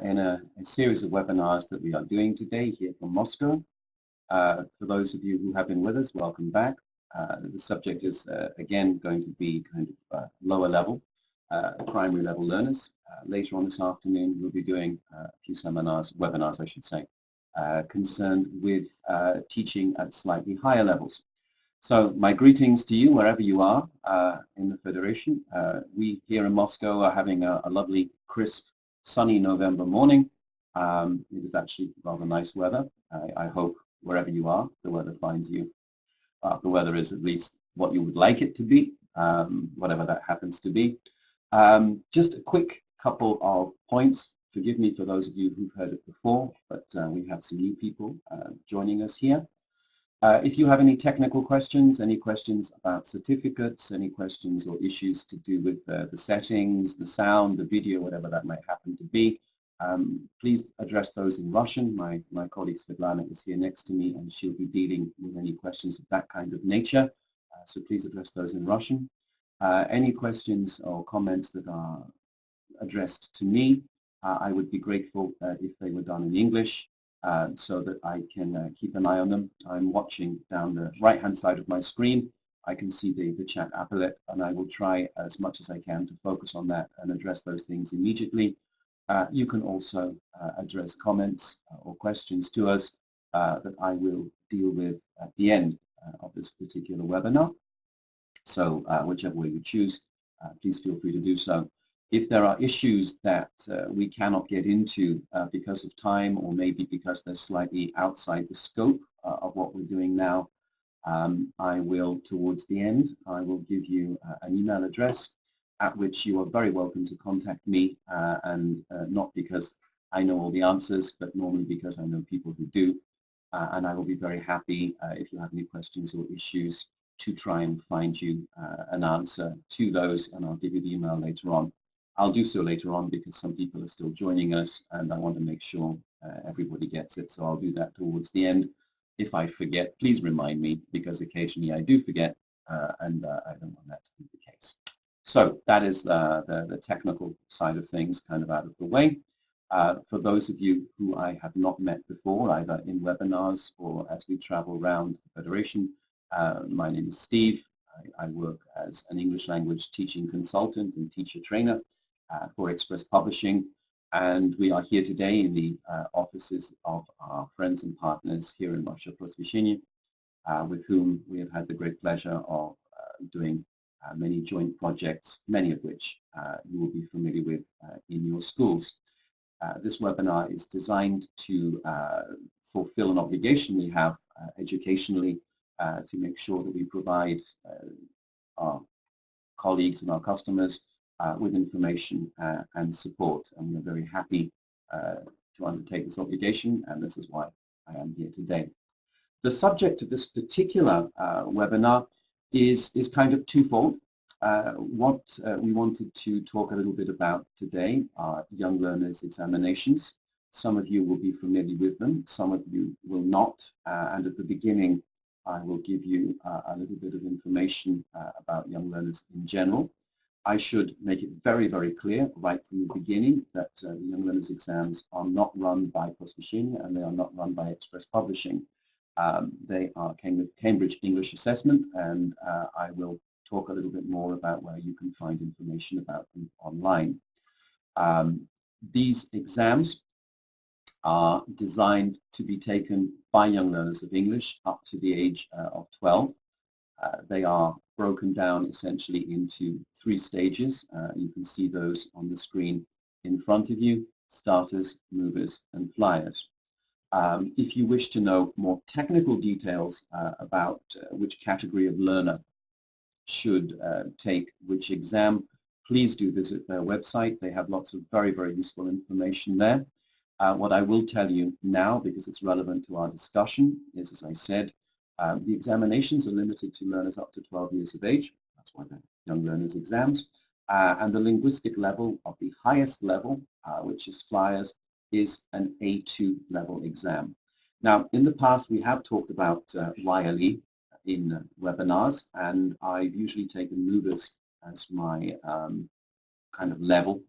in a series of webinars that we are doing today here from Moscow. For those of you who have been with us, welcome back. The subject is again going to be kind of lower level, primary level learners. Later on this afternoon we'll be doing a few webinars I should say, concerned with teaching at slightly higher levels. So my greetings to you wherever you are in the Federation. We here in Moscow are having a lovely, crisp, sunny November morning. It is actually rather nice weather. I hope wherever you are, the weather finds you. The weather is at least what you would like it to be, whatever that happens to be. Just a quick couple of points. Forgive me for those of you who've heard it before, but we have some new people joining us here. If you have any technical questions, any questions about certificates, any questions or issues to do with the settings, the sound, the video, whatever that might happen to be, please address those in Russian. My colleague Svetlana is here next to me and she'll be dealing with any questions of that kind of nature. So please address those in Russian. Any questions or comments that are addressed to me, I would be grateful if they were done in English. So that I can keep an eye on them. I'm watching down the right-hand side of my screen. I can see the chat applet, and I will try as much as I can to focus on that and address those things immediately. You can also address comments or questions to us that I will deal with at the end of this particular webinar. So whichever way you choose, please feel free to do so. If there are issues that we cannot get into because of time, or maybe because they're slightly outside the scope of what we're doing now, I will, towards the end, I will give you an email address at which you are very welcome to contact me, and not because I know all the answers, but normally because I know people who do. And I will be very happy if you have any questions or issues to try and find you an answer to those, and I'll give you the email later on. I'll do so later on because some people are still joining us and I want to make sure everybody gets it. So I'll do that towards the end. If I forget, please remind me, because occasionally I do forget and I don't want that to be the case. So that is the technical side of things kind of out of the way. For those of you who I have not met before, either in webinars or as we travel around the Federation, my name is Steve. I work as an English language teaching consultant and teacher trainer for Express Publishing, and we are here today in the offices of our friends and partners here in Russia, Prosvещение, with whom we have had the great pleasure of doing many joint projects, many of which you will be familiar with in your schools. This webinar is designed to fulfill an obligation we have educationally to make sure that we provide our colleagues and our customers with information and support, and we're very happy to undertake this obligation, and this is why I am here today. The subject of this particular webinar is kind of twofold. What we wanted to talk a little bit about today are young learners examinations. Some of you will be familiar with them, some of you will not, and at the beginning I will give you a little bit of information about young learners in general. I should make it very, very clear right from the beginning that the Young Learners exams are not run by Prosvещение and they are not run by Express Publishing. They are Cambridge English Assessment, and I will talk a little bit more about where you can find information about them online. These exams are designed to be taken by young learners of English up to the age of 12. They are broken down essentially into 3 stages. You can see those on the screen in front of you: starters, movers, and flyers. If you wish to know more technical details about which category of learner should take which exam, please do visit their website. They have lots of very, very useful information there. What I will tell you now, because it's relevant to our discussion, is, as I said, the examinations are limited to learners up to 12 years of age. That's why they're young learners exams. And the linguistic level of the highest level, which is flyers, is an A2 level exam. Now, in the past, we have talked about YLE in webinars, and I've usually taken movers as my kind of level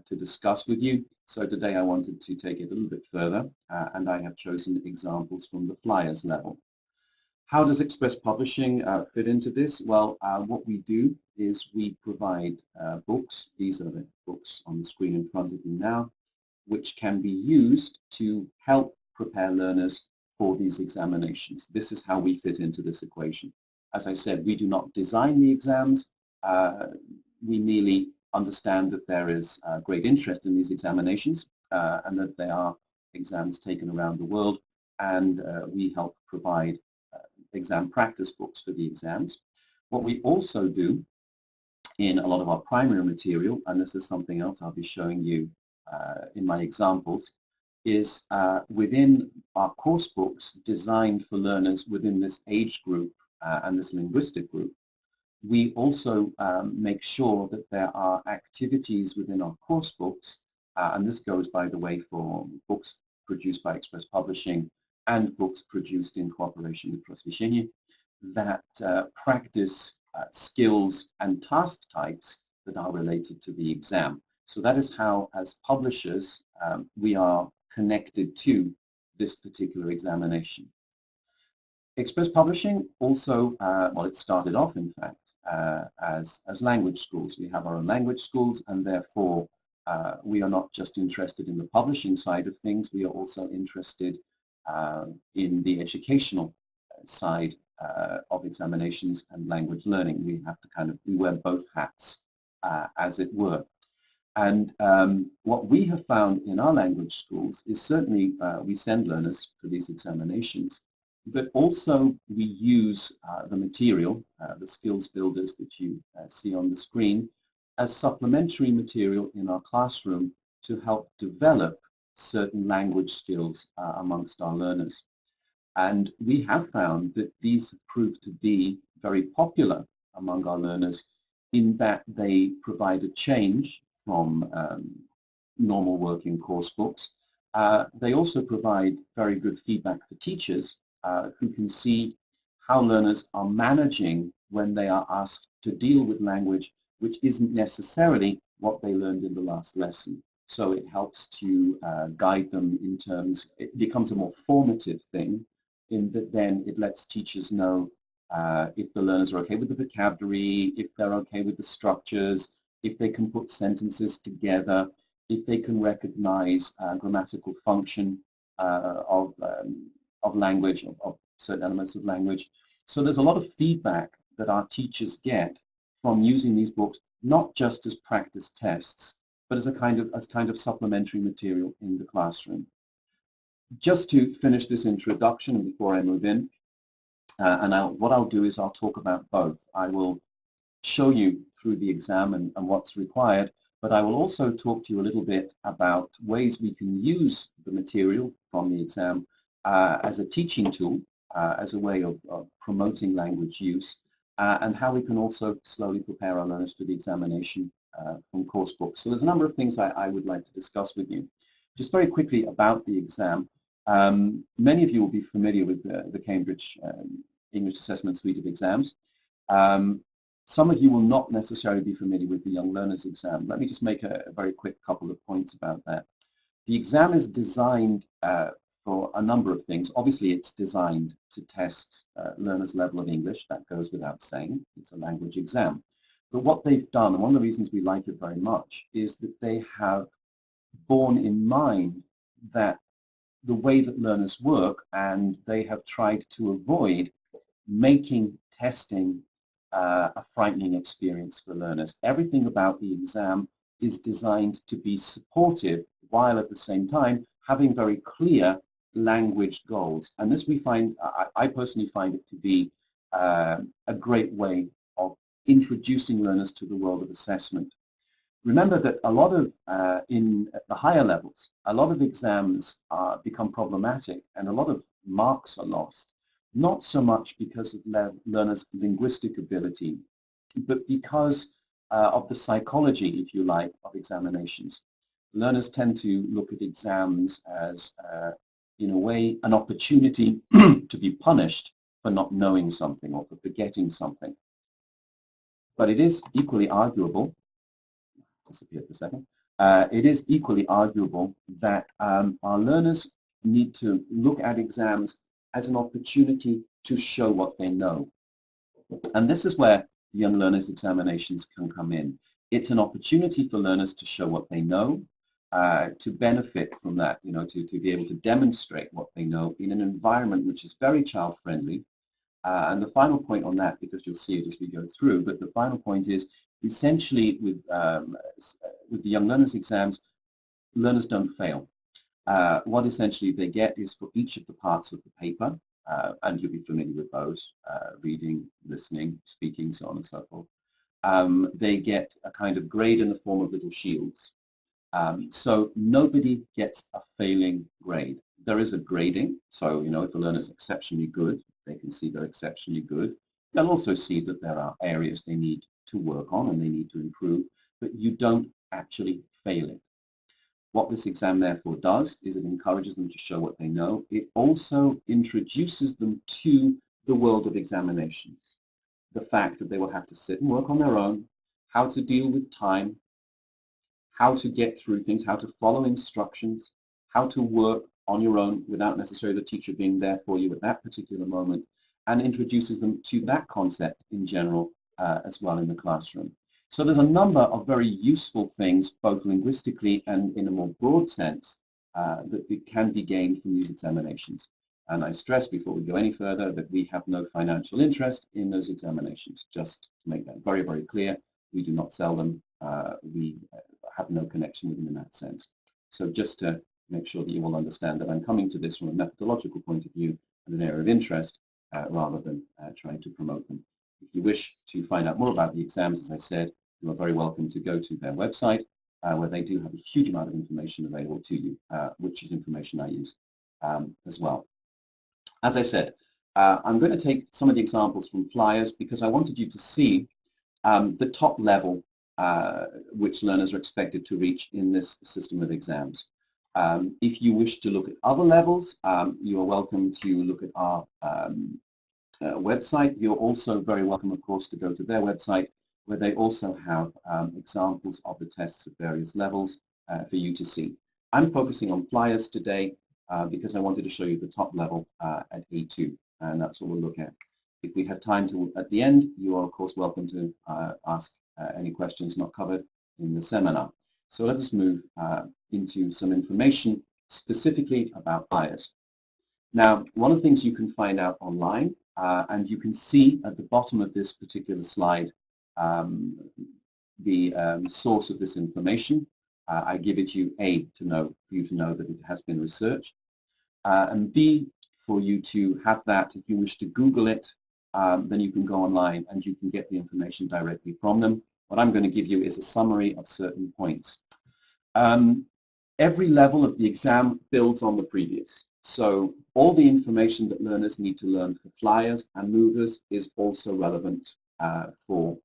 to discuss with you. So today I wanted to take it a little bit further, and I have chosen examples from the flyers level. How does Express Publishing fit into this? Well, what we do is we provide books. These are the books on the screen in front of you now, which can be used to help prepare learners for these examinations. This is how we fit into this equation. As I said, we do not design the exams. We merely understand that there is great interest in these examinations and that they are exams taken around the world, and we help provide exam practice books for the exams. What we also do in a lot of our primary material, and this is something else I'll be showing you in my examples, is within our course books designed for learners within this age group and this linguistic group, we also make sure that there are activities within our course books, and this goes, by the way, for books produced by Express Publishing and books produced in cooperation with Prosvещение, that practice skills and task types that are related to the exam. So that is how, as publishers, we are connected to this particular examination. Express Publishing also, well, it started off, in fact, as language schools. We have our own language schools, and therefore we are not just interested in the publishing side of things, we are also interested in the educational side of examinations and language learning. We have to we wear both hats, as it were. And what we have found in our language schools is certainly we send learners for these examinations, but also we use the material, the skills builders that you see on the screen, as supplementary material in our classroom to help develop certain language skills amongst our learners. And we have found that these have proved to be very popular among our learners in that they provide a change from normal working course books. They also provide very good feedback for teachers who can see how learners are managing when they are asked to deal with language which isn't necessarily what they learned in the last lesson. So it helps to guide them in terms, it becomes a more formative thing in that then it lets teachers know if the learners are okay with the vocabulary, if they're okay with the structures, if they can put sentences together, if they can recognize grammatical function of language, of certain elements of language. So there's a lot of feedback that our teachers get from using these books, not just as practice tests, but as a kind of supplementary material in the classroom. Just to finish this introduction before I move in, what I'll do is I'll talk about both. I will show you through the exam and what's required, but I will also talk to you a little bit about ways we can use the material from the exam as a teaching tool, as a way of promoting language use, and how we can also slowly prepare our learners for the examination from course books. So there's a number of things I would like to discuss with you. Just very quickly about the exam. Many of you will be familiar with the Cambridge English Assessment Suite of exams. Some of you will not necessarily be familiar with the Young Learners exam. Let me just make a very quick couple of points about that. The exam is designed for a number of things. Obviously, it's designed to test learners' level of English. That goes without saying. It's a language exam. But what they've done, and one of the reasons we like it very much, is that they have borne in mind that the way that learners work, and they have tried to avoid making testing a frightening experience for learners. Everything about the exam is designed to be supportive while at the same time having very clear language goals. And this we find, I personally find it to be a great way of introducing learners to the world of assessment. Remember that a lot of, in the higher levels, a lot of exams become problematic and a lot of marks are lost, not so much because of learners' linguistic ability, but because of the psychology, if you like, of examinations. Learners tend to look at exams as, in a way, an opportunity to be punished for not knowing something or for forgetting something. But it is equally arguable, disappeared for a second, it is equally arguable that our learners need to look at exams as an opportunity to show what they know. And this is where young learners' examinations can come in. It's an opportunity for learners to show what they know, to benefit from that, to be able to demonstrate what they know in an environment which is very child-friendly. And the final point on that, because you'll see it as we go through, but the final point is essentially with the young learners exams, learners don't fail. What essentially they get is for each of the parts of the paper, and you'll be familiar with those, reading, listening, speaking, so on and so forth. They get a kind of grade in the form of little shields. So nobody gets a failing grade. There is a grading, so if a learner is exceptionally good, they can see they're exceptionally good. They'll also see that there are areas they need to work on and they need to improve, but you don't actually fail it. What this exam therefore does is it encourages them to show what they know. It also introduces them to the world of examinations. The fact that they will have to sit and work on their own, how to deal with time, how to get through things, how to follow instructions, how to work on your own without necessarily the teacher being there for you at that particular moment, and introduces them to that concept in general as well in the classroom. So there's a number of very useful things, both linguistically and in a more broad sense, that can be gained from these examinations. And I stress before we go any further that we have no financial interest in those examinations. Just to make that very, very clear, we do not sell them. We have no connection with them in that sense. So just to make sure that you all understand that I'm coming to this from a methodological point of view and an area of interest rather than trying to promote them. If you wish to find out more about the exams, as I said, you are very welcome to go to their website where they do have a huge amount of information available to you, which is information I use as well. As I said, I'm going to take some of the examples from flyers because I wanted you to see the top level which learners are expected to reach in this system of exams. If you wish to look at other levels, you are welcome to look at our website. You're also very welcome, of course, to go to their website where they also have examples of the tests at various levels for you to see. I'm focusing on flyers today because I wanted to show you the top level at A2, and that's what we'll look at. If we have time to at the end, you are of course welcome to ask any questions not covered in the seminar. So let us move into some information specifically about flyers. Now, one of the things you can find out online, and you can see at the bottom of this particular slide the source of this information. I give it you A, for you to know that it has been researched, and B, for you to have that. If you wish to Google it, then you can go online and you can get the information directly from them. What I'm going to give you is a summary of certain points. Every level of the exam builds on the previous. So all the information that learners need to learn for flyers and movers is also relevant for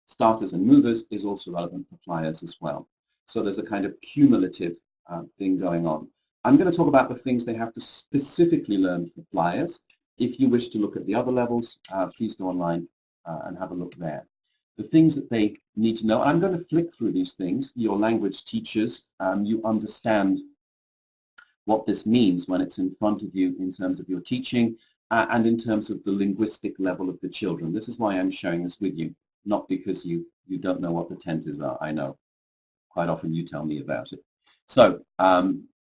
starters and movers is also relevant for flyers as well. So there's a kind of cumulative thing going on. I'm going to talk about the things they have to specifically learn for flyers. If you wish to look at the other levels, please go online and have a look there. The things that they need to know, and I'm going to flick through these things. Your language teachers, you understand what this means when it's in front of you in terms of your teaching and in terms of the linguistic level of the children. This is why I'm sharing this with you, not because you don't know what the tenses are. I know. Quite often you tell me about it. So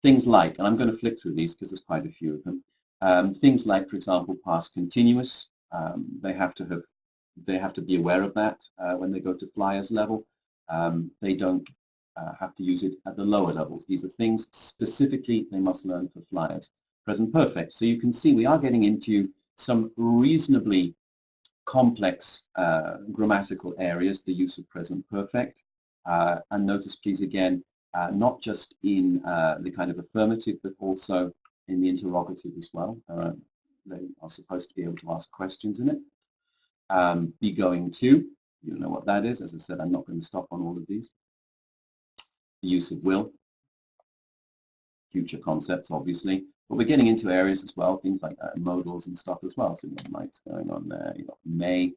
things like, and I'm going to flick through these because there's quite a few of them. Things like, for example, past continuous. They have to be aware of that when they go to flyers level. They don't have to use it at the lower levels. These are things specifically they must learn for flyers. Present perfect. So you can see we are getting into some reasonably complex grammatical areas, the use of present perfect. And notice please again, not just in the kind of affirmative, but also in the interrogative as well. They are supposed to be able to ask questions in it. Be going to, you know what that is. As I said, I'm not going to stop on all of these. The use of will, future concepts, obviously. But we're getting into areas as well, things like modals and stuff as well. So you've got mights going on there. You've got may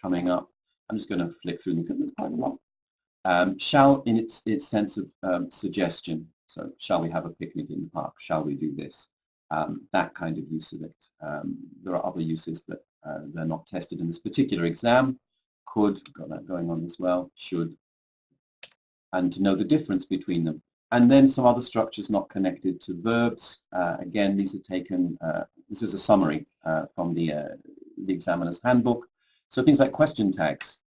coming up. I'm just going to flick through them because there's quite a lot. Shall in its sense of suggestion. So shall we have a picnic in the park? Shall we do this? That kind of use of it. There are other uses that they're not tested in this particular exam. Could, got that going on as well, should, and to know the difference between them. And then some other structures not connected to verbs. Again, these are taken, this is a summary from the examiner's handbook. So things like question tags,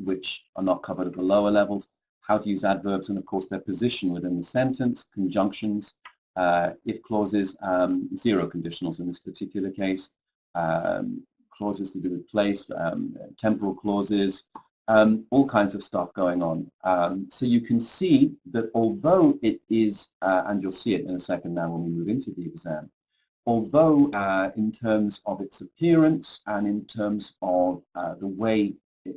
which are not covered at the lower levels, how to use adverbs, and of course their position within the sentence, conjunctions, if clauses, zero conditionals in this particular case, clauses to do with place, temporal clauses, all kinds of stuff going on. So you can see that although it is, and you'll see it in a second now when we move into the exam, although in terms of its appearance and in terms of the way,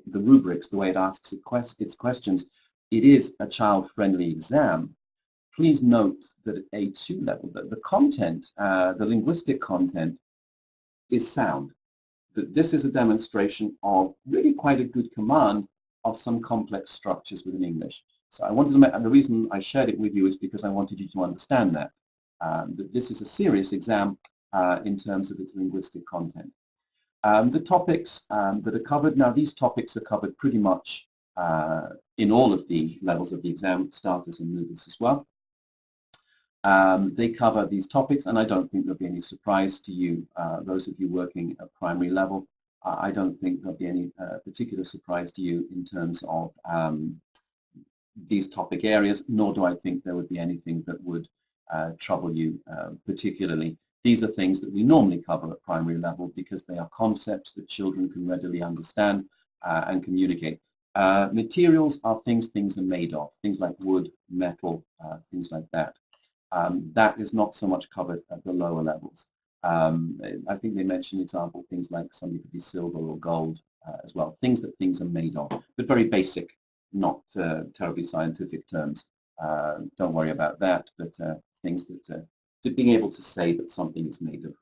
the rubrics, the way it asks its questions, it is a child-friendly exam. Please note that at A2 level, the content, the linguistic content, is sound. That this is a demonstration of really quite a good command of some complex structures within English. So I wanted to make, and the reason I shared it with you is because I wanted you to understand that this is a serious exam in terms of its linguistic content. The topics that are covered, now these topics are covered pretty much in all of the levels of the exam, starters and movers as well. They cover these topics, and I don't think there'll be any surprise to you, those of you working at primary level. I don't think there'll be any particular surprise to you in terms of these topic areas, nor do I think there would be anything that would trouble you particularly. These are things that we normally cover at primary level because they are concepts that children can readily understand and communicate. Materials are things are made of, things like wood, metal, things like that. That is not so much covered at the lower levels. I think they mention example things like something could be silver or gold as well, things that things are made of, but very basic, not terribly scientific terms. Don't worry about that, but things that being able to say that something is made of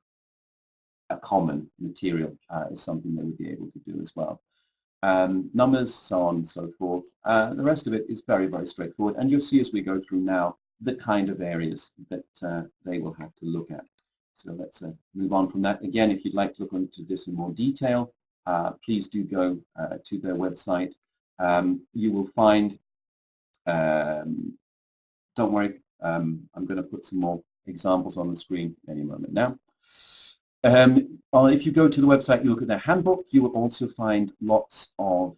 a common material is something they would be able to do as well. Numbers, so on and so forth. The rest of it is very, very straightforward, and you'll see as we go through now the kind of areas that they will have to look at. So let's move on from that. Again, if you'd like to look into this in more detail, please do go to their website. You will find, don't worry, I'm going to put some more examples on the screen any moment now. If you go to the website, you look at their handbook, you will also find lots of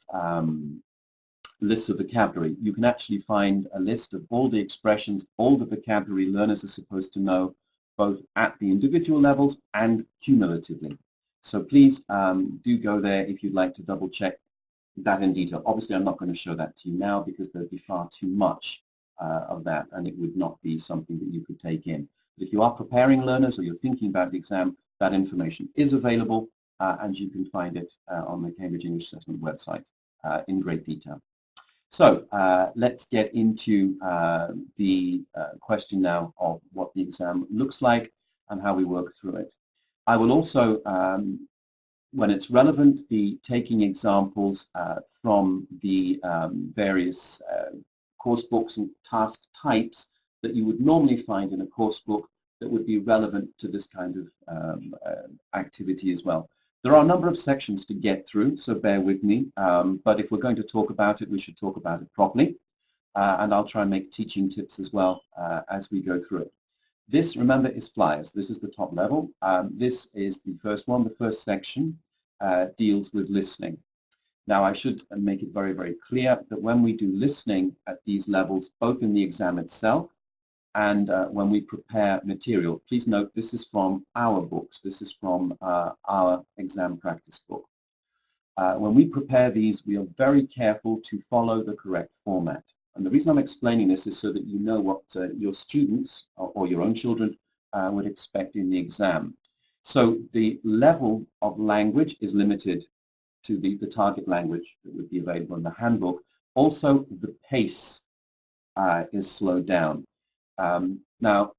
lists of vocabulary. You can actually find a list of all the expressions, all the vocabulary learners are supposed to know, both at the individual levels and cumulatively. So please do go there if you'd like to double check that in detail. Obviously, I'm not going to show that to you now because there'd be far too much of that, and it would not be something that you could take in. But if you are preparing learners or you're thinking about the exam, that information is available, and you can find it on the Cambridge English Assessment website in great detail. So let's get into the question now of what the exam looks like and how we work through it. I will also, when it's relevant, be taking examples from the various course books and task types that you would normally find in a course book that would be relevant to this kind of activity as well. There are a number of sections to get through, so bear with me, but if we're going to talk about it, we should talk about it properly, and I'll try and make teaching tips as well as we go through it. This, remember, is flyers. This is the top level. This is the first one. The first section deals with listening. Now, I should make it very, very clear that when we do listening at these levels, both in the exam itself and when we prepare material, please note this is from our books. This is from our exam practice book. When we prepare these, we are very careful to follow the correct format. And the reason I'm explaining this is so that you know what your students or your own children would expect in the exam. So the level of language is limited to the target language that would be available in the handbook. Also, the pace is slowed down. Now,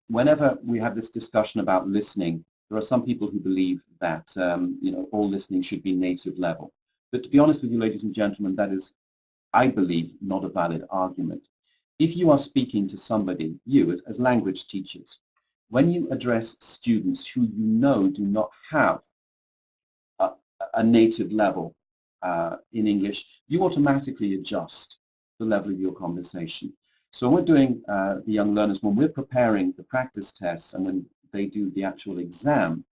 whenever we have this discussion about listening, there are some people who believe that you know, all listening should be native level. But to be honest with you, ladies and gentlemen, that is I believe, not a valid argument. If you are speaking to somebody, you as language teachers, when you address students who you know do not have a native level in English, you automatically adjust the level of your conversation. So when we're doing the young learners, when we're preparing the practice tests and when they do the actual exam,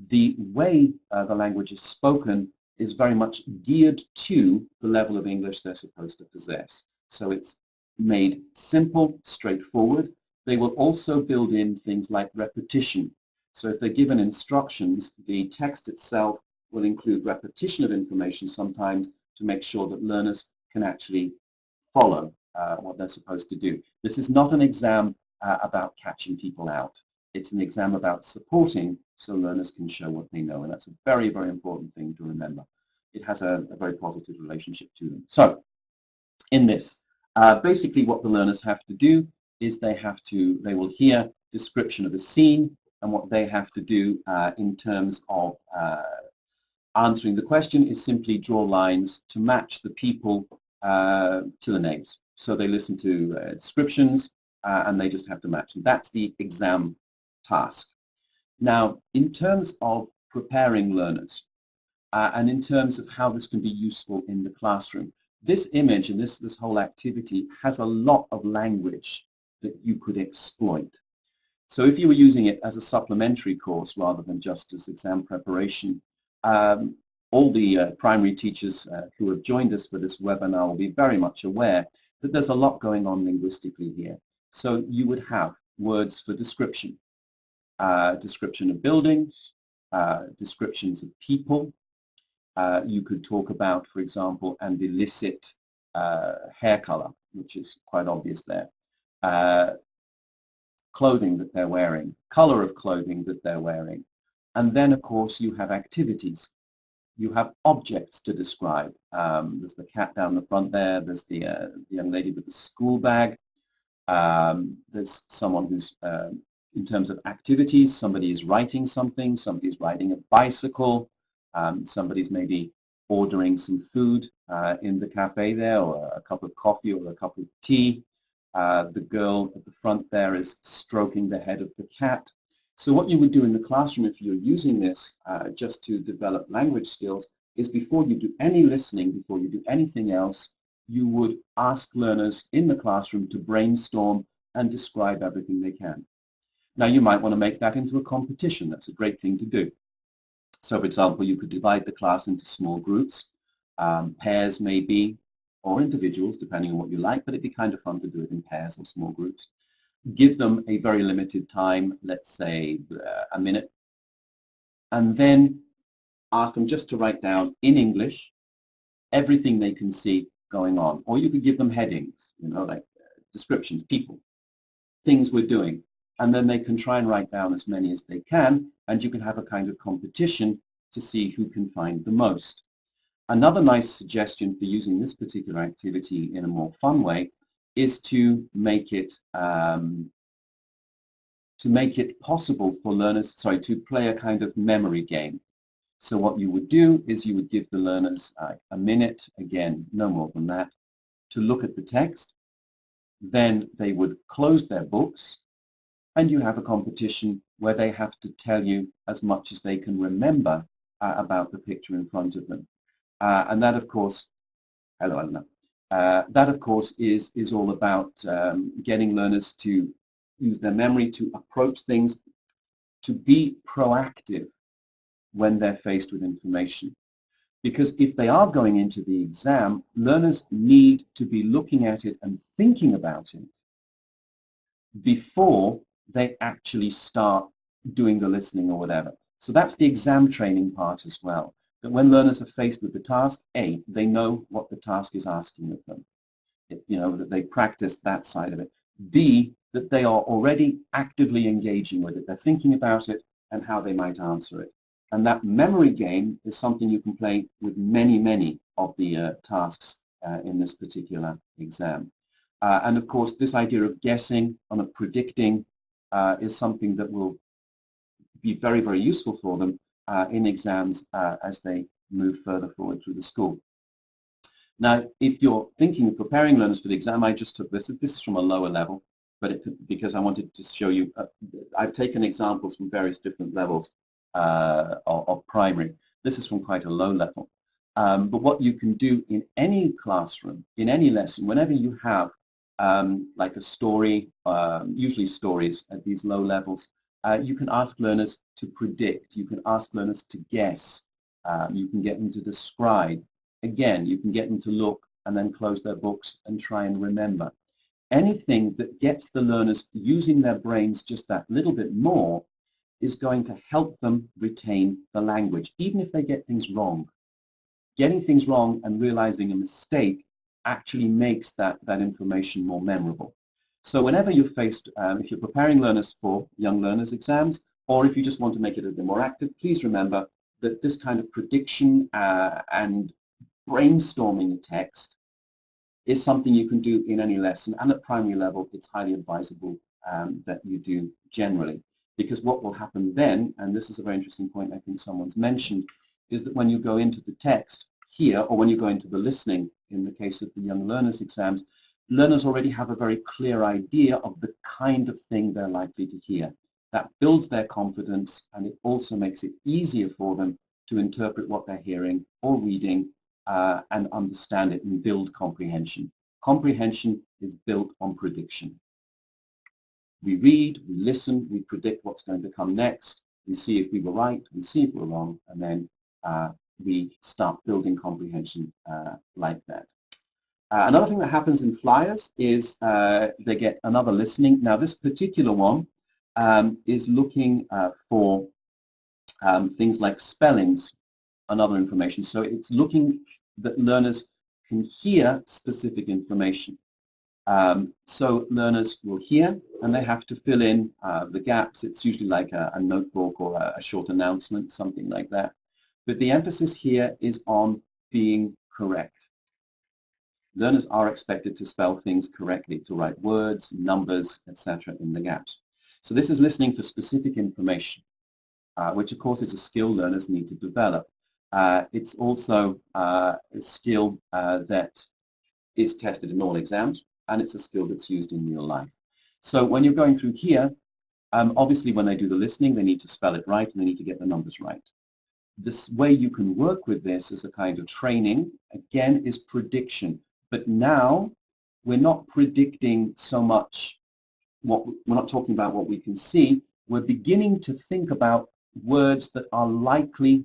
the way the language is spoken is very much geared to the level of English they're supposed to possess. So it's made simple, straightforward. They will also build in things like repetition. So if they're given instructions, the text itself will include repetition of information sometimes to make sure that learners can actually follow what they're supposed to do. This is not an exam about catching people out. It's an exam about supporting so learners can show what they know, and that's a very, very important thing to remember. It has a very positive relationship to them. So in this, basically what the learners have to do is they will hear description of a scene, and what they have to do in terms of answering the question is simply draw lines to match the people to the names. So they listen to descriptions and they just have to match. And that's the exam task. Now, in terms of preparing learners and in terms of how this can be useful in the classroom, this image and this whole activity has a lot of language that you could exploit. So if you were using it as a supplementary course rather than just as exam preparation, all the primary teachers who have joined us for this webinar will be very much aware that there's a lot going on linguistically here. So you would have words for description, description of buildings, descriptions of people. You could talk about, for example, and elicit hair color, which is quite obvious there. Clothing that they're wearing, color of clothing that they're wearing. And then, of course, you have activities. You have objects to describe. There's the cat down the front there. There's the young lady with the school bag. There's someone who's, in terms of activities, somebody is writing something, somebody's riding a bicycle, somebody's maybe ordering some food in the cafe there, or a cup of coffee or a cup of tea. The girl at the front there is stroking the head of the cat. So what you would do in the classroom if you're using this just to develop language skills is before you do any listening, before you do anything else, you would ask learners in the classroom to brainstorm and describe everything they can. Now you might want to make that into a competition. That's a great thing to do. So for example, you could divide the class into small groups, pairs maybe, or individuals, depending on what you like, but it'd be kind of fun to do it in pairs or small groups. Give them a very limited time, let's say a minute, and then ask them just to write down in English everything they can see going on. Or you could give them headings, you know, like descriptions, people, things we're doing, and then they can try and write down as many as they can, and you can have a kind of competition to see who can find the most. Another nice suggestion for using this particular activity in a more fun way is to make it possible for learners, to play a kind of memory game. So what you would do is you would give the learners a minute, again, no more than that, to look at the text. Then they would close their books, and you have a competition where they have to tell you as much as they can remember about the picture in front of them. And that, of course, hello, Elena. That, of course, is all about getting learners to use their memory to approach things, to be proactive when they're faced with information. Because if they are going into the exam, learners need to be looking at it and thinking about it before they actually start doing the listening or whatever. So that's the exam training part as well. That when learners are faced with the task, A, they know what the task is asking of them. You know, that they practice that side of it. B, that they are already actively engaging with it. They're thinking about it and how they might answer it. And that memory game is something you can play with many, many of the tasks in this particular exam. And of course, this idea of guessing and predicting is something that will be very, very useful for them in exams as they move further forward through the school. Now, if you're thinking of preparing learners for the exam, I just took this. This is from a lower level, but because I wanted to show you, I've taken examples from various different levels of primary. This is from quite a low level. But what you can do in any classroom, in any lesson, whenever you have like a story, usually stories at these low levels, you can ask learners to predict, you can ask learners to guess, you can get them to describe. Again, you can get them to look and then close their books and try and remember. Anything that gets the learners using their brains just that little bit more is going to help them retain the language, even if they get things wrong. Getting things wrong and realizing a mistake actually makes that information more memorable. So whenever you're faced, if you're preparing learners for young learners exams, or if you just want to make it a bit more active, please remember that this kind of prediction and brainstorming a text is something you can do in any lesson, and at primary level it's highly advisable that you do generally, because what will happen then, and this is a very interesting point I think someone's mentioned, is that when you go into the text here, or when you go into the listening in the case of the young learners exams, learners already have a very clear idea of the kind of thing they're likely to hear. That builds their confidence, and it also makes it easier for them to interpret what they're hearing or reading and understand it and build comprehension. Comprehension is built on prediction. We read, we listen, we predict what's going to come next, we see if we were right, we see if we're wrong, and then we start building comprehension like that. Another thing that happens in flyers is they get another listening. Now this particular one is looking for things like spellings and other information. So it's looking that learners can hear specific information. So learners will hear and they have to fill in the gaps. It's usually like a notebook or a short announcement, something like that. But the emphasis here is on being correct. Learners are expected to spell things correctly, to write words, numbers, etc. in the gaps. So this is listening for specific information, which of course is a skill learners need to develop. It's also a skill that is tested in all exams, and it's a skill that's used in real life. So when you're going through here, obviously when they do the listening, they need to spell it right and they need to get the numbers right. This way you can work with this as a kind of training, again, is prediction. But now we're not predicting so much we're not talking about what we can see. We're beginning to think about words that are likely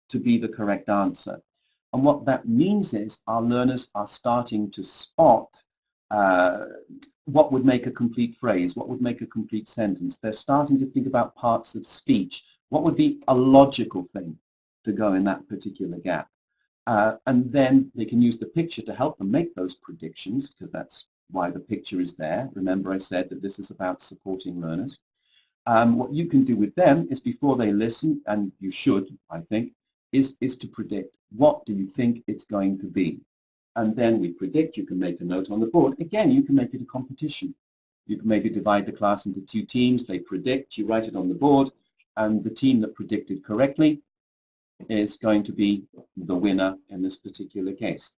to be the correct answer. And what that means is our learners are starting to spot what would make a complete phrase, what would make a complete sentence. They're starting to think about parts of speech. What would be a logical thing to go in that particular gap? And then they can use the picture to help them make those predictions, because that's why the picture is there. Remember I said that this is about supporting learners. What you can do with them is before they listen, and you should, I think, is to predict, what do you think it's going to be? And then we predict, you can make a note on the board. Again, you can make it a competition. You can maybe divide the class into 2 teams, they predict, you write it on the board, and the team that predicted correctly is going to be the winner in this particular case.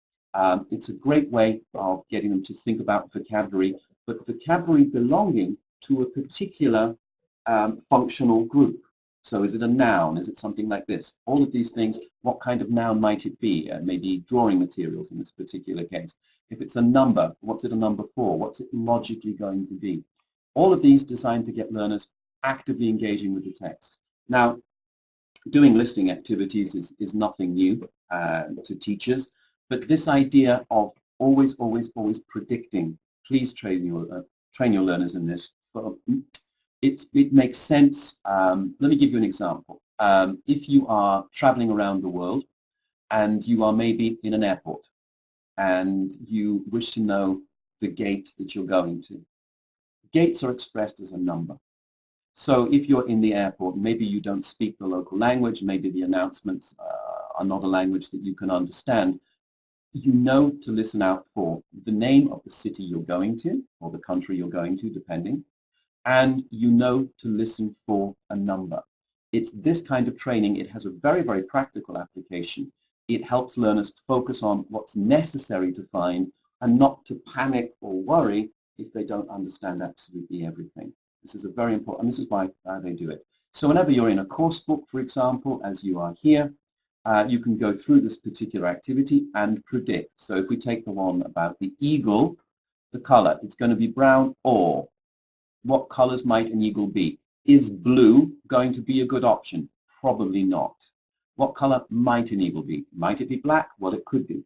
It's a great way of getting them to think about vocabulary, but vocabulary belonging to a particular functional group. So is it a noun? Is it something like this? All of these things, what kind of noun might it be? Maybe drawing materials in this particular case. If it's a number, what's it a number for? What's it logically going to be? All of these designed to get learners actively engaging with the text. Now, doing listening activities is nothing new to teachers, but this idea of always predicting, please train your learners in this. It makes sense. Let me give you an example. If you are traveling around the world and you are maybe in an airport and you wish to know the gate that you're going to, gates are expressed as a number. So if you're in the airport, maybe you don't speak the local language, maybe the announcements are not a language that you can understand, you know to listen out for the name of the city you're going to, or the country you're going to, depending, and you know to listen for a number. It's this kind of training. It has a very, very practical application. It helps learners focus on what's necessary to find and not to panic or worry if they don't understand absolutely everything. This is a very important, and this is why they do it. So whenever you're in a course book, for example, as you are here, you can go through this particular activity and predict. So if we take the one about the eagle, the color, it's going to be brown or what colors might an eagle be? Is blue going to be a good option? Probably not. What color might an eagle be? Might it be black? Well, it could be.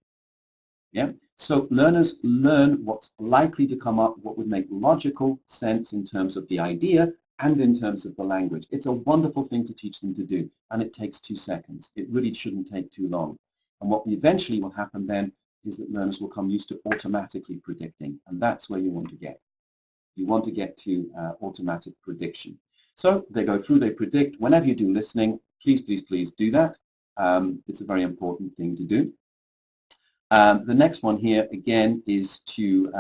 Yeah. So learners learn what's likely to come up, what would make logical sense in terms of the idea and in terms of the language. It's a wonderful thing to teach them to do, and it takes 2 seconds. It really shouldn't take too long. And what eventually will happen then is that learners will come used to automatically predicting, and that's where you want to get. You want to get to automatic prediction. So they go through, they predict. Whenever you do listening, please, please, please do that. It's a very important thing to do. The next one here, again, is to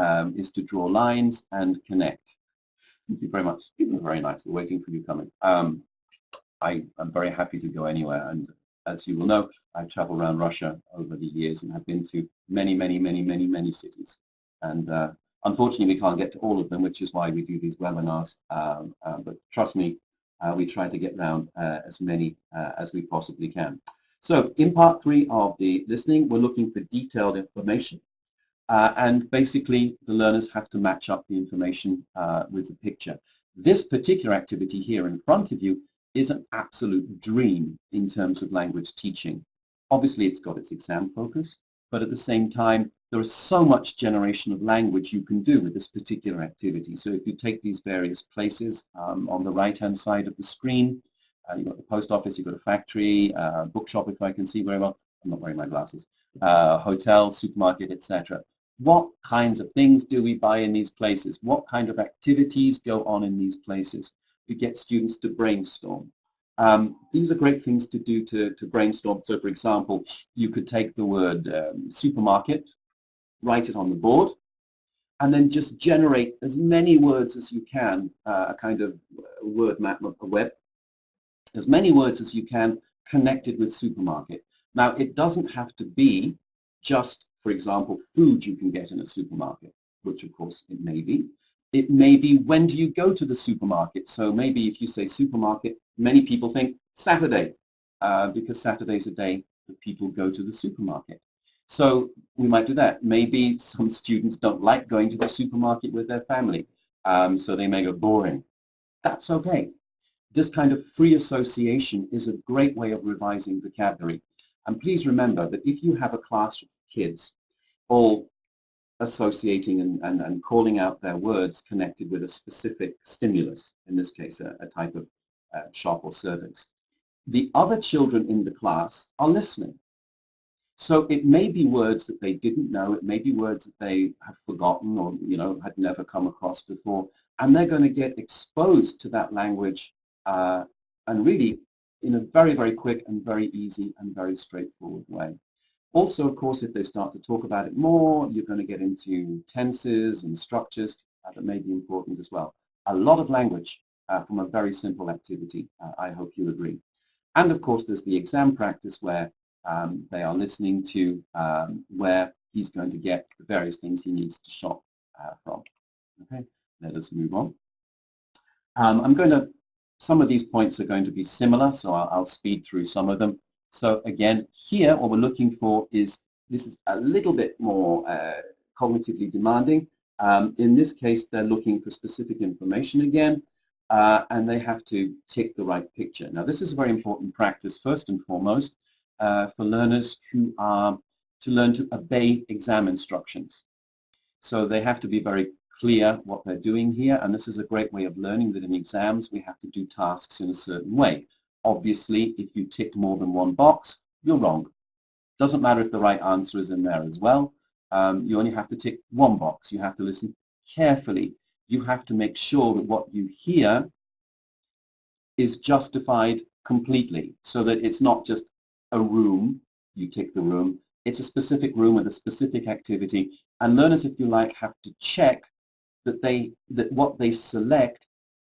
draw lines and connect. Thank you very much. You're very nice. We're waiting for you coming. I am very happy to go anywhere. And as you will know, I've traveled around Russia over the years and have been to many, many, many, many, many cities. And unfortunately, we can't get to all of them, which is why we do these webinars. But trust me, we try to get around as many as we possibly can. So in part 3 of the listening, we're looking for detailed information. And basically, the learners have to match up the information with the picture. This particular activity here in front of you is an absolute dream in terms of language teaching. Obviously, it's got its exam focus, but at the same time, there is so much generation of language you can do with this particular activity. So if you take these various places on the right-hand side of the screen, you've got the post office, you've got a factory, bookshop, if I can see very well. I'm not wearing my glasses. Hotel, supermarket, etc. What kinds of things do we buy in these places? What kind of activities go on in these places? We get students to brainstorm. These are great things to do to brainstorm. So, for example, you could take the word supermarket, write it on the board, and then just generate as many words as you can, a kind of word map of a web, as many words as you can connected with supermarket. Now, it doesn't have to be just, for example, food you can get in a supermarket, which of course it may be. It may be, when do you go to the supermarket? So maybe if you say supermarket, many people think Saturday, because Saturday is a day that people go to the supermarket. So we might do that. Maybe some students don't like going to the supermarket with their family, so they may go boring. That's okay. This kind of free association is a great way of revising vocabulary. And please remember that if you have a class of kids all associating and calling out their words connected with a specific stimulus, in this case a type of shop or service, the other children in the class are listening. So it may be words that they didn't know, it may be words that they have forgotten or had never come across before, and they're going to get exposed to that language and really in a very, very quick and very easy and very straightforward way. Also, of course, if they start to talk about it more, you're going to get into tenses and structures that may be important as well. A lot of language from a very simple activity, I hope you agree. And of course, there's the exam practice where they are listening to where he's going to get the various things he needs to shop from. Okay, let us move on. Some of these points are going to be similar, so I'll speed through some of them. So again, here what we're looking for is, this is a little bit more cognitively demanding. In this case, they're looking for specific information again, and they have to tick the right picture. Now, this is a very important practice, first and foremost, for learners who are to learn to obey exam instructions. So they have to be very clear what they're doing here, and this is a great way of learning that in exams we have to do tasks in a certain way. Obviously, if you tick more than one box, you're wrong. Doesn't matter if the right answer is in there as well. You only have to tick one box. You have to listen carefully. You have to make sure that what you hear is justified completely, so that it's not just a room, you tick the room, it's a specific room with a specific activity, and learners, if you like, have to check that what they select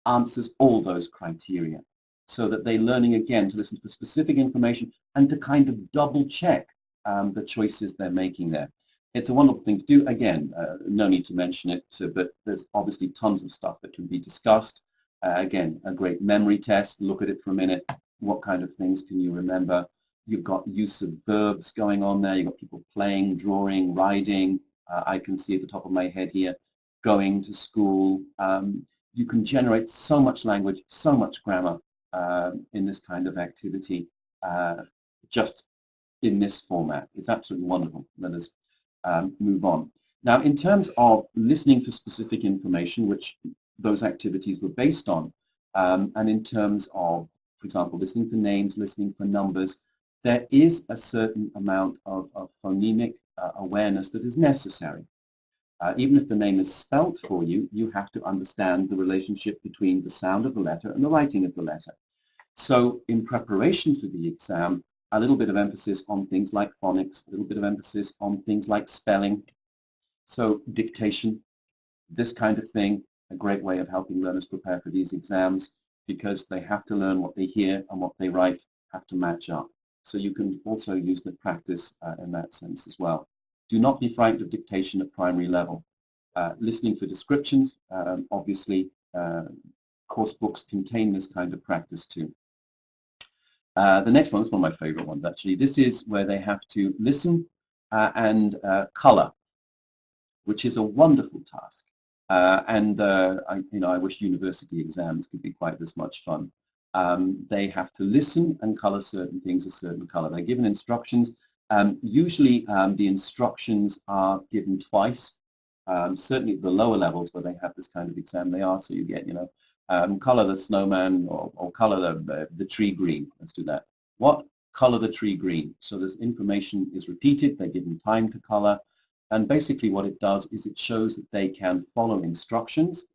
answers all those criteria, so that they're learning again to listen for specific information and to kind of double check the choices they're making there. It's a wonderful thing to do. Again, no need to mention it, but there's obviously tons of stuff that can be discussed. Again, a great memory test. Look at it for a minute. What kind of things can you remember? You've got use of verbs going on there. You've got people playing, drawing, riding. I can see at the top of my head here, going to school. You can generate so much language, so much grammar in this kind of activity, just in this format. It's absolutely wonderful. Let us move on. Now, in terms of listening for specific information, which those activities were based on, and in terms of, for example, listening for names, listening for numbers, there is a certain amount of phonemic awareness that is necessary. Even if the name is spelt for you, you have to understand the relationship between the sound of the letter and the writing of the letter. So in preparation for the exam, a little bit of emphasis on things like phonics, a little bit of emphasis on things like spelling. So dictation, this kind of thing, a great way of helping learners prepare for these exams, because they have to learn what they hear and what they write have to match up. So you can also use the practice in that sense as well. Do not be frightened of dictation at primary level. Listening for descriptions, obviously, course books contain this kind of practice too. The next one is one of my favorite ones, actually. This is where they have to listen and color, which is a wonderful task. I wish university exams could be quite this much fun. They have to listen and color certain things a certain color. They're given instructions. Usually the instructions are given twice. Certainly at the lower levels where they have this kind of exam, they are. So you get, color the snowman or color the tree green. Let's do that. What? Color the tree green. So this information is repeated. They're given time to color. And basically what it does is it shows that they can follow instructions.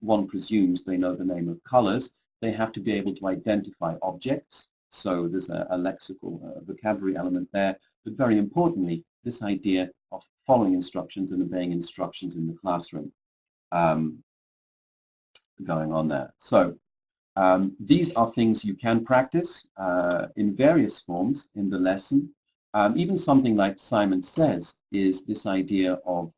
One presumes they know the name of colors. They have to be able to identify objects. So there's a lexical vocabulary element there. But very importantly, this idea of following instructions and obeying instructions in the classroom going on there. So these are things you can practice in various forms in the lesson. Even something like Simon Says is this idea of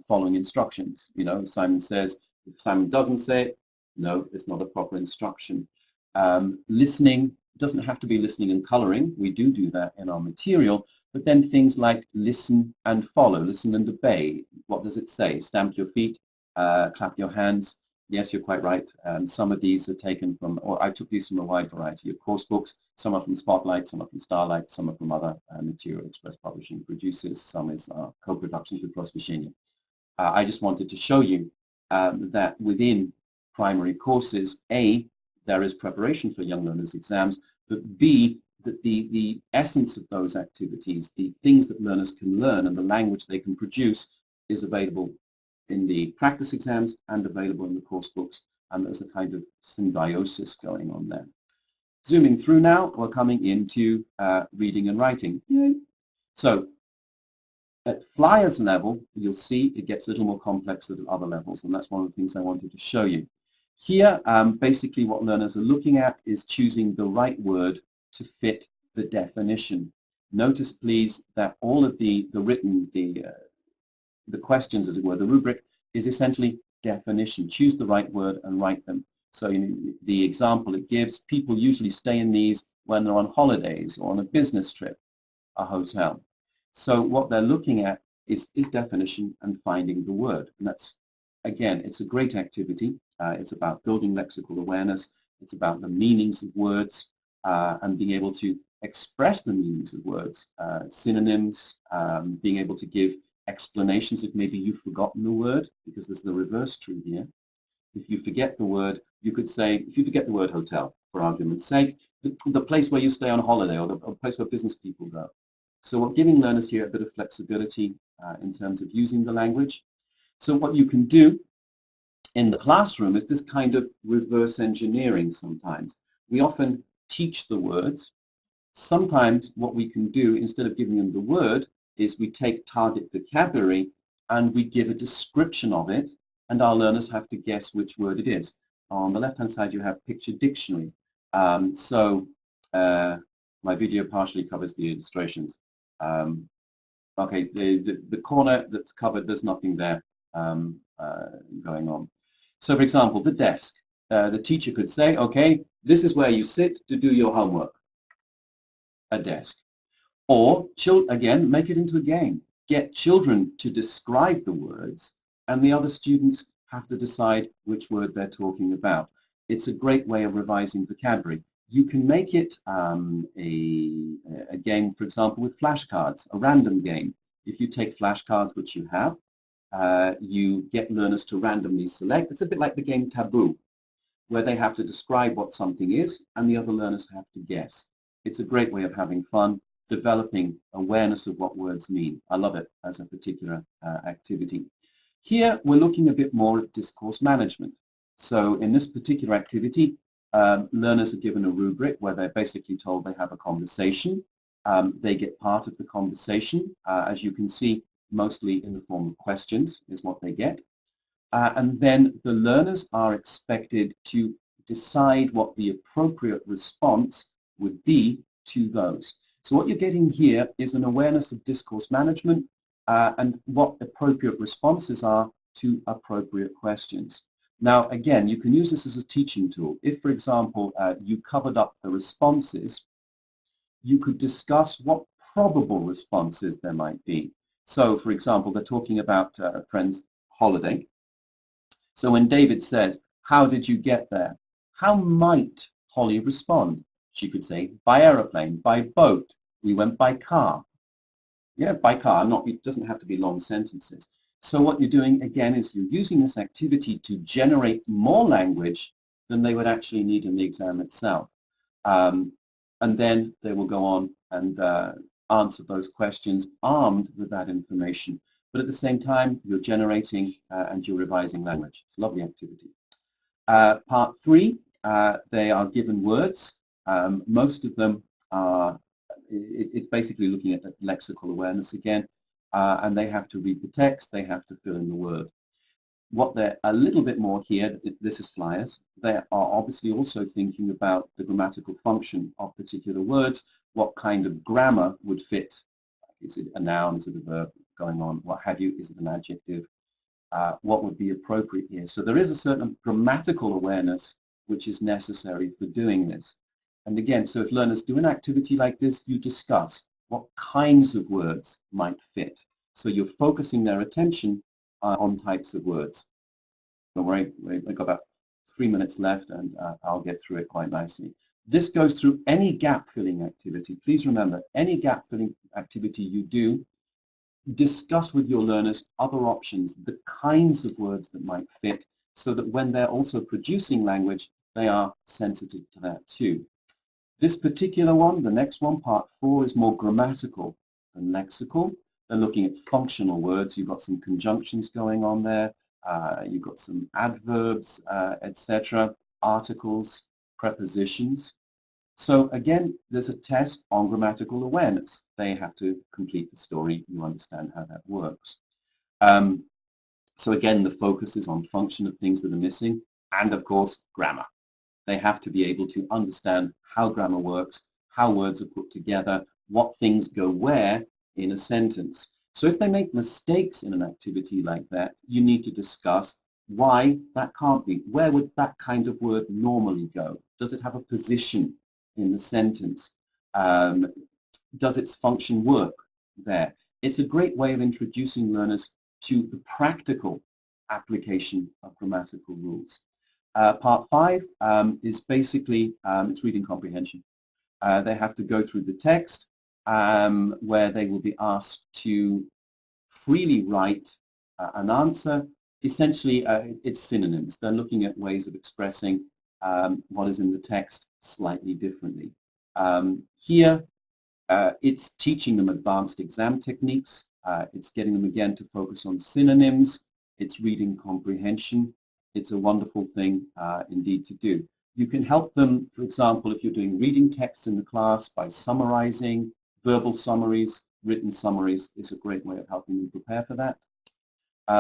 following instructions. Simon says, if Simon doesn't say it, no, it's not a proper instruction. Listening doesn't have to be listening and coloring. We do that in our material, but then things like listen and follow, listen and obey. What does it say? Stamp your feet, clap your hands. Yes, you're quite right. Some of these are taken from, or I took these from a wide variety of course books. Some are from Spotlight, some are from Starlight, some are from other Material Express Publishing producers. Some is co-productions with Prosvещение. I just wanted to show you that within primary courses, A, there is preparation for young learners' exams, but B, that the essence of those activities, the things that learners can learn and the language they can produce is available in the practice exams and available in the course books, and there's a kind of symbiosis going on there. Zooming through now, we're coming into reading and writing. Yay. So at flyers level, you'll see it gets a little more complex at other levels, and that's one of the things I wanted to show you. Here, basically what learners are looking at is choosing the right word to fit the definition. Notice, please, that all of the questions, as it were, the rubric is essentially definition. Choose the right word and write them. So the example it gives, people usually stay in these when they're on holidays or on a business trip, a hotel. So what they're looking at is definition and finding the word. And that's, again, it's a great activity. It's about building lexical awareness. It's about the meanings of words and being able to express the meanings of words, synonyms, being able to give explanations if maybe you've forgotten the word, because there's the reverse true here. If you forget the word, you could say, if you forget the word hotel, for argument's sake, the place where you stay on holiday or the place where business people go. So we're giving learners here a bit of flexibility in terms of using the language. So what you can do in the classroom is this kind of reverse engineering sometimes. We often teach the words. Sometimes what we can do, instead of giving them the word, is we take target vocabulary and we give a description of it, and our learners have to guess which word it is. On the left-hand side, you have picture dictionary. My video partially covers the illustrations. Okay, the corner that's covered, there's nothing there going on. So for example, the desk. The teacher could say, okay, this is where you sit to do your homework. A desk. Or, again, make it into a game. Get children to describe the words, and the other students have to decide which word they're talking about. It's a great way of revising vocabulary. You can make it a game, for example, with flashcards, a random game. If you take flashcards, which you have, you get learners to randomly select. It's a bit like the game Taboo, where they have to describe what something is, and the other learners have to guess. It's a great way of having fun, developing awareness of what words mean. I love it as a particular activity. Here, we're looking a bit more at discourse management. So in this particular activity, learners are given a rubric where they're basically told they have a conversation. They get part of the conversation. As you can see, mostly in the form of questions is what they get. And then the learners are expected to decide what the appropriate response would be to those. So what you're getting here is an awareness of discourse management and what appropriate responses are to appropriate questions. Now, again, you can use this as a teaching tool. If, for example, you covered up the responses, you could discuss what probable responses there might be. So, for example, they're talking about a friend's holiday. So when David says, how did you get there? How might Holly respond? She could say, by aeroplane, by boat, we went by car. Yeah, by car, it doesn't have to be long sentences. So what you're doing, again, is you're using this activity to generate more language than they would actually need in the exam itself. And then they will go on and answer those questions armed with that information. But at the same time, you're generating and you're revising language. It's a lovely activity. Part 3, they are given words. Most of them are, it's basically looking at lexical awareness again, and they have to read the text, they have to fill in the word. What they're a little bit more here, this is flyers, they are obviously also thinking about the grammatical function of particular words, what kind of grammar would fit. Is it a noun, is it a verb going on, what have you, is it an adjective, what would be appropriate here. So there is a certain grammatical awareness which is necessary for doing this. And again, so if learners do an activity like this, you discuss what kinds of words might fit. So you're focusing their attention on types of words. Don't worry, we've got about 3 minutes left and I'll get through it quite nicely. This goes through any gap-filling activity. Please remember, any gap-filling activity you do, discuss with your learners other options, the kinds of words that might fit, so that when they're also producing language, they are sensitive to that too. This particular one, the next one, part 4, is more grammatical than lexical. They're looking at functional words. You've got some conjunctions going on there. You've got some adverbs, etc., articles, prepositions. So again, there's a test on grammatical awareness. They have to complete the story. You understand how that works. So again, the focus is on function of things that are missing, and of course, grammar. They have to be able to understand how grammar works, how words are put together, what things go where in a sentence. So if they make mistakes in an activity like that, you need to discuss why that can't be. Where would that kind of word normally go? Does it have a position in the sentence? Does its function work there? It's a great way of introducing learners to the practical application of grammatical rules. Part 5 is basically, it's reading comprehension. They have to go through the text where they will be asked to freely write an answer. Essentially, it's synonyms. They're looking at ways of expressing what is in the text slightly differently. Here, it's teaching them advanced exam techniques. It's getting them again to focus on synonyms. It's reading comprehension. It's a wonderful thing indeed to do. You can help them, for example, if you're doing reading texts in the class by summarizing. Verbal summaries, written summaries is a great way of helping them prepare for that.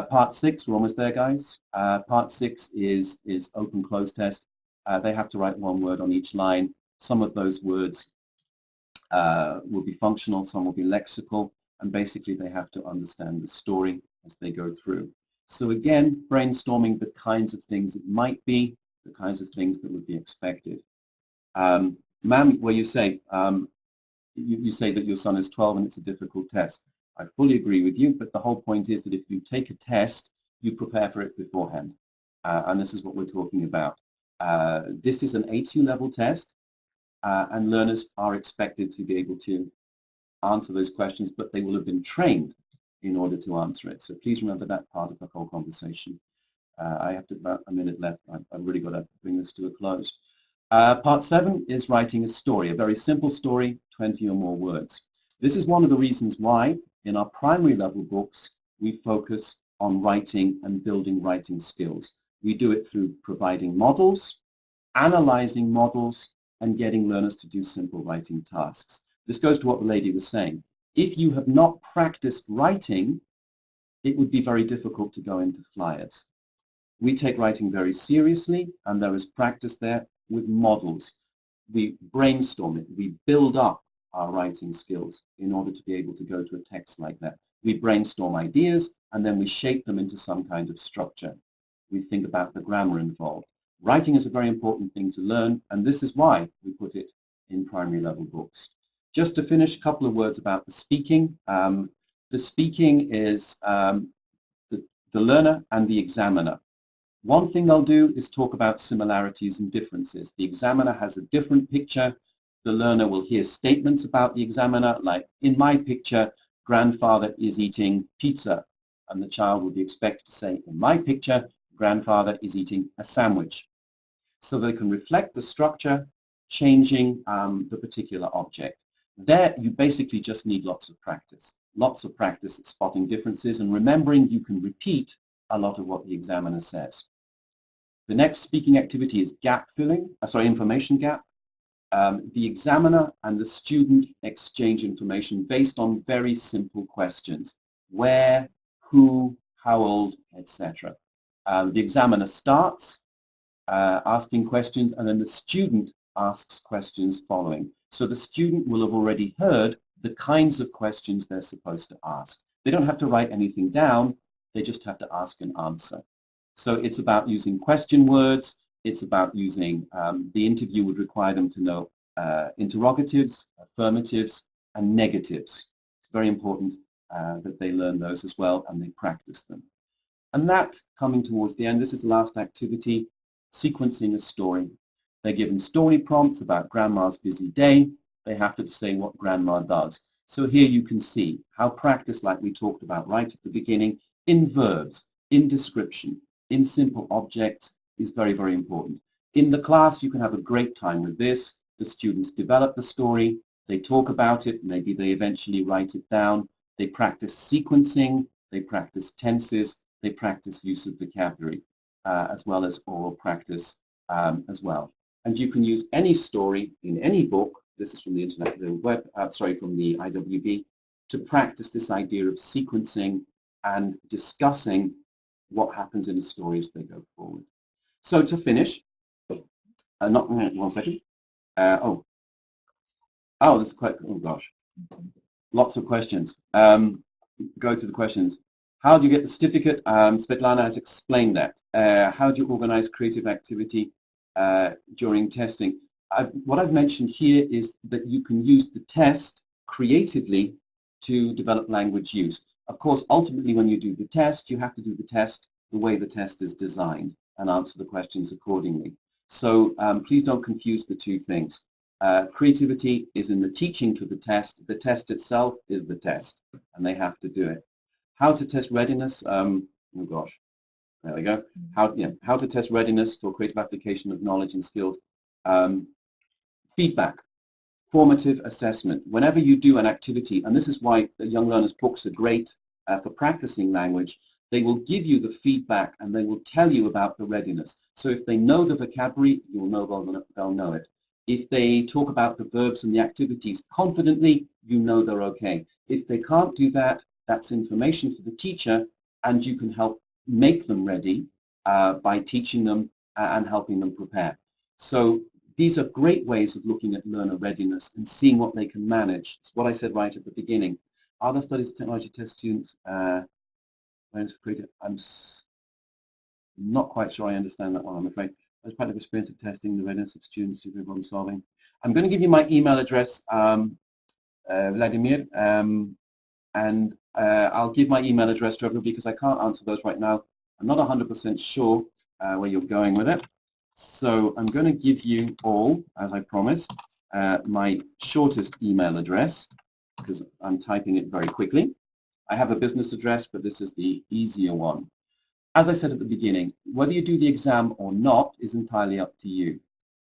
Part 6, we're almost there, guys. Part 6 is open-close test. They have to write one word on each line. Some of those words will be functional, some will be lexical. and basically they have to understand the story as they go through. So again, brainstorming the kinds of things it might be, the kinds of things that would be expected. Ma'am, where you say, you say that your son is 12 and it's a difficult test. I fully agree with you, but the whole point is that if you take a test, you prepare for it beforehand. And this is what we're talking about. This is an A2 level test, and learners are expected to be able to answer those questions, but they will have been trained in order to answer it. So please remember that part of the whole conversation. I have about a minute left. I've really got to bring this to a close. Part 7 is writing a story, a very simple story, 20 or more words. This is one of the reasons why in our primary level books we focus on writing and building writing skills. We do it through providing models, analyzing models, and getting learners to do simple writing tasks. This goes to what the lady was saying. If you have not practiced writing, it would be very difficult to go into flyers. We take writing very seriously, and there is practice there with models. We brainstorm it. We build up our writing skills in order to be able to go to a text like that. We brainstorm ideas, and then we shape them into some kind of structure. We think about the grammar involved. Writing is a very important thing to learn, and this is why we put it in primary level books. Just to finish, a couple of words about the speaking. The speaking is the learner and the examiner. One thing they'll do is talk about similarities and differences. The examiner has a different picture. The learner will hear statements about the examiner, like, in my picture, grandfather is eating pizza. And the child will be expected to say, in my picture, grandfather is eating a sandwich. So they can reflect the structure, changing the particular object. There, you basically just need lots of practice at spotting differences and remembering you can repeat a lot of what the examiner says. The next speaking activity is gap filling, information gap. The examiner and the student exchange information based on very simple questions. Where, who, how old, etc. The examiner starts asking questions, and then the student asks questions following. So the student will have already heard the kinds of questions they're supposed to ask. They don't have to write anything down, they just have to ask and answer. So it's about using question words, it's about using, the interview would require them to know interrogatives, affirmatives, and negatives. It's very important that they learn those as well and they practice them. And that, coming towards the end, this is the last activity, sequencing a story. They're given story prompts about grandma's busy day. They have to say what grandma does. So here you can see how practice, like we talked about right at the beginning, in verbs, in description, in simple objects is very, very important. In the class, you can have a great time with this. The students develop the story, they talk about it, maybe they eventually write it down, they practice sequencing, they practice tenses, they practice use of vocabulary, as well as oral practice as well. And you can use any story in any book, this is from the internet, from the IWB, to practice this idea of sequencing and discussing what happens in a story as they go forward. So to finish, one second. This is quite, oh gosh, lots of questions. Go to the questions. How do you get the certificate? Svetlana has explained that. How do you organize creative activity during testing? What I've mentioned here is that you can use the test creatively to develop language use. Of course, ultimately, when you do the test, you have to do the test the way the test is designed and answer the questions accordingly. So please don't confuse the two things. Creativity is in the teaching to the test itself is the test, and they have to do it. How to test readiness, oh gosh, there we go. How to test readiness for creative application of knowledge and skills. Feedback, formative assessment. Whenever you do an activity, and this is why the Young Learners books are great for practicing language, they will give you the feedback and they will tell you about the readiness. So if they know the vocabulary, you'll know they'll know it. If they talk about the verbs and the activities confidently, you know they're okay. If they can't do that, that's information for the teacher, and you can help make them ready by teaching them and helping them prepare. So these are great ways of looking at learner readiness and seeing what they can manage. It's what I said right at the beginning. Other studies technology test students, I'm not quite sure I understand that one, I'm afraid. As part of experience of testing the readiness of students to do problem solving. I'm going to give you my email address, Vladimir, and I'll give my email address to everybody because I can't answer those right now. I'm not 100% sure where you're going with it. So I'm going to give you all, as I promised, my shortest email address because I'm typing it very quickly. I have a business address, but this is the easier one. As I said at the beginning, whether you do the exam or not is entirely up to you.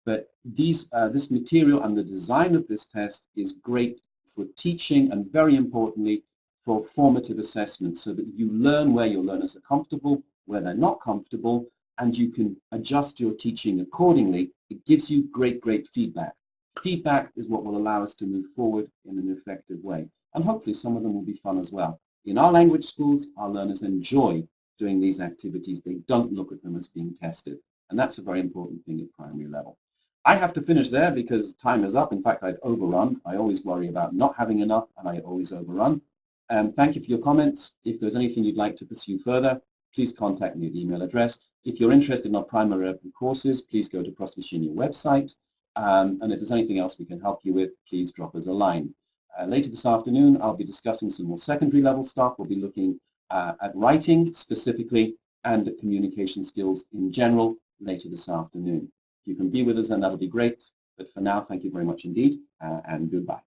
But this material and the design of this test is great for teaching and, very importantly, for formative assessment so that you learn where your learners are comfortable, where they're not comfortable, and you can adjust your teaching accordingly. It gives you great feedback. Feedback is what will allow us to move forward in an effective way. And hopefully some of them will be fun as well. In our language schools, our learners enjoy doing these activities. They don't look at them as being tested. And that's a very important thing at primary level. I have to finish there because time is up. In fact, I've overrun. I always worry about not having enough, and I always overrun. Thank you for your comments. If there's anything you'd like to pursue further, please contact me at the email address. If you're interested in our primary level courses, please go to Prosvещение website. And if there's anything else we can help you with, please drop us a line. Later this afternoon, I'll be discussing some more secondary level stuff. We'll be looking at writing specifically and at communication skills in general later this afternoon. If you can be with us, then that'll be great. But for now, thank you very much indeed, and goodbye.